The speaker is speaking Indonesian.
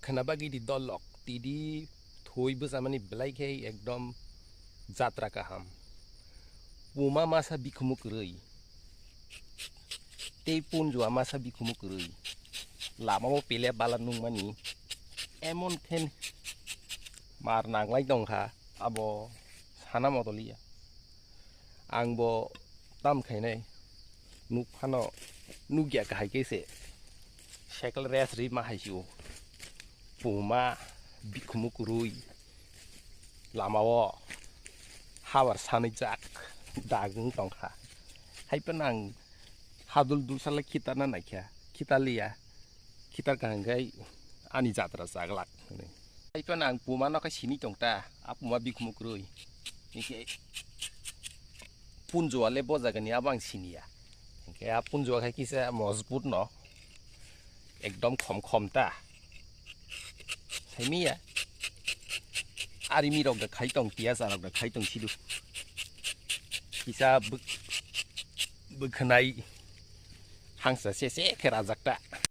kenapa gini dolok tidi thoi bezamani belai kai ekdom jatra kaham puma masa bikumuk rei tei pun jua masa bikumuk rei lama mo pele balan nung mani emon ken mar nanglai dongkha abo sana motolia angbo tam khainai nuk phano nugya kahai kese cycle race ri ma haisiu puma bikumuk rui lamawo hawar sani jak dagung tongkha haipenang hadul dulsala kitana naikya kitalia kitar kangai ani jatra saglak haipenang puma no ka sini tongta apuma bikumuk rui ike punjo ale bojagani abang sinia ike punjo khai kisa mojbut no ekdom khom khom ta saimia arimi rok da khaitong piasa rok da khaitong sidu kisa bukhnai hangsa se se khera jakta